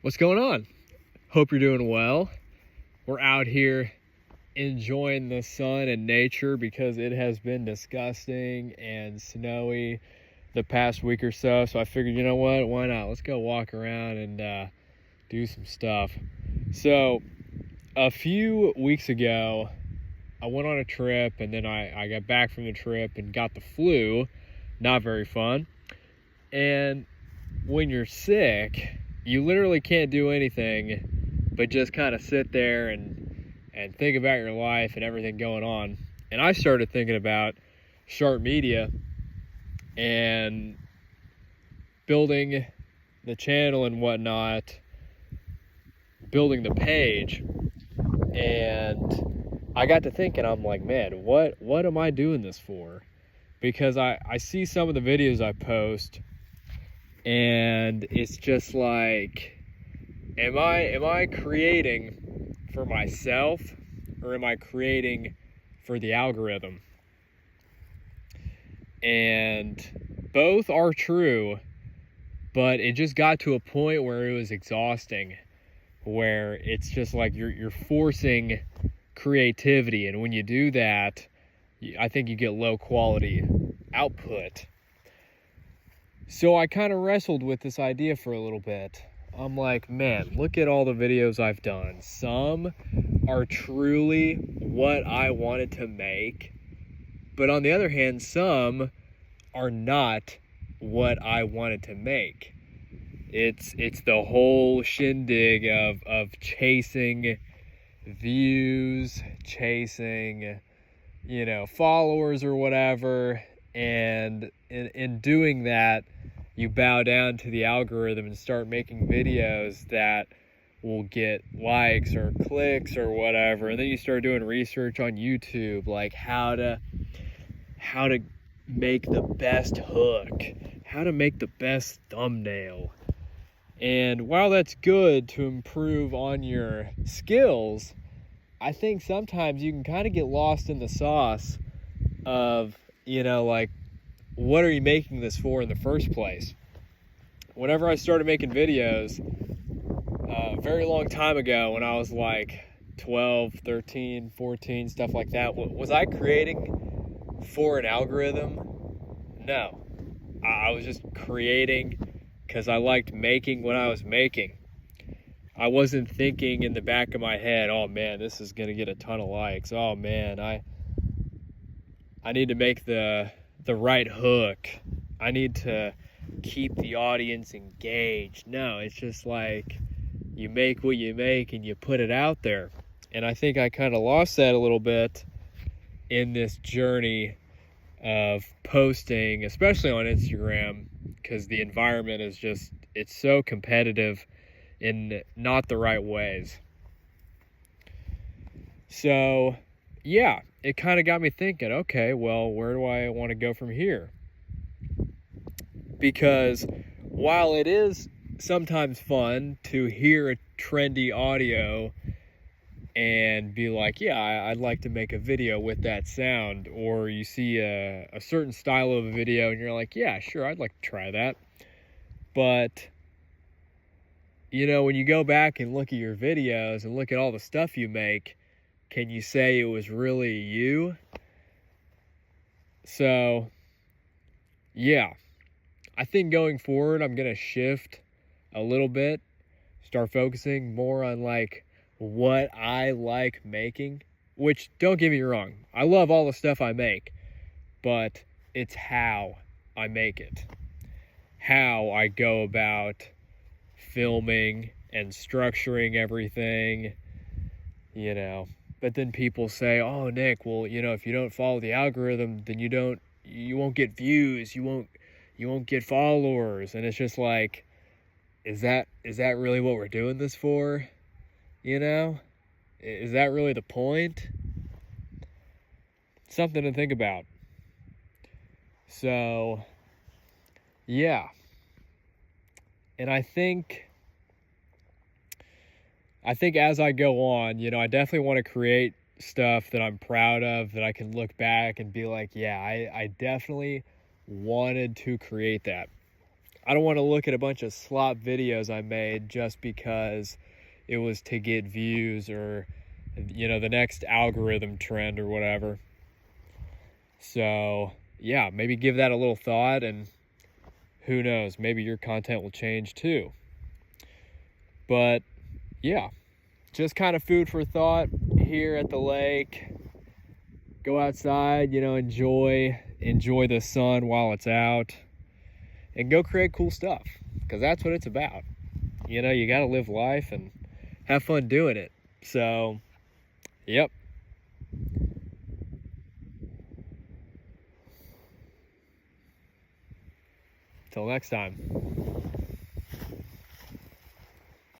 What's going on? Hope you're doing well. We're out here enjoying the sun and nature because it has been disgusting and snowy the past week or so. So I figured, you know what? Why not? Let's go walk around and do some stuff. So a few weeks ago, I went on a trip and then I got back from the trip and got the flu. Not very fun. And when you're sick, you literally can't do anything but just kind of sit there and think about your life and everything going on. And I started thinking about Sharp Media and building the channel and whatnot, building the page. And I got to thinking, I'm like, man, what am I doing this for? Because I see some of the videos I post and it's just like, am I creating for myself or am I creating for the algorithm? And both are true, but it just got to a point where it was exhausting, where it's just like you're forcing creativity, and when you do that, I think you get low quality output. So I kind of wrestled with this idea for a little bit. I'm like, man, look at all the videos I've done. Some are truly what I wanted to make, but on the other hand, some are not what I wanted to make. It's the whole shindig of chasing views, chasing, followers or whatever, and in doing that, you bow down to the algorithm and start making videos that will get likes or clicks or whatever. And then you start doing research on YouTube, like how to make the best hook, how to make the best thumbnail. And while that's good to improve on your skills, I think sometimes you can kind of get lost in the sauce of, like, what are you making this for in the first place? Whenever I started making videos, a very long time ago when I was like 12, 13, 14, stuff like that, was I creating for an algorithm? No. I was just creating because I liked making what I was making. I wasn't thinking in the back of my head, oh man, this is going to get a ton of likes. Oh man, I need to make the right hook. I need to keep the audience engaged. No, it's just like you make what you make and you put it out there. And I think I kind of lost that a little bit in this journey of posting, especially on Instagram, because the environment is just, it's so competitive in not the right ways. So yeah, it kind of got me thinking, okay, well, where do I want to go from here? Because while it is sometimes fun to hear a trendy audio and be like, yeah, I'd like to make a video with that sound, or you see a certain style of a video and you're like, yeah, sure, I'd like to try that. But when you go back and look at your videos and look at all the stuff you make, can you say it was really you? So yeah, I think going forward, I'm going to shift a little bit, start focusing more on like what I like making, which, don't get me wrong, I love all the stuff I make, but it's how I make it, how I go about filming and structuring everything, but then people say, oh, Nick, well, if you don't follow the algorithm, then you won't get views, you won't get followers. And it's just like, is that really what we're doing this for? Is that really the point? Something to think about. So yeah, and I think as I go on, I definitely want to create stuff that I'm proud of, that I can look back and be like, yeah, I definitely wanted to create that. I don't want to look at a bunch of slop videos I made just because it was to get views or, you know, the next algorithm trend or whatever. So yeah, maybe give that a little thought, and who knows, maybe your content will change too. But yeah, just kind of food for thought here at the lake. Go outside, you know, enjoy the sun while it's out, and go create cool stuff, because that's what it's about. You know, you got to live life and have fun doing it. So, yep. Till next time.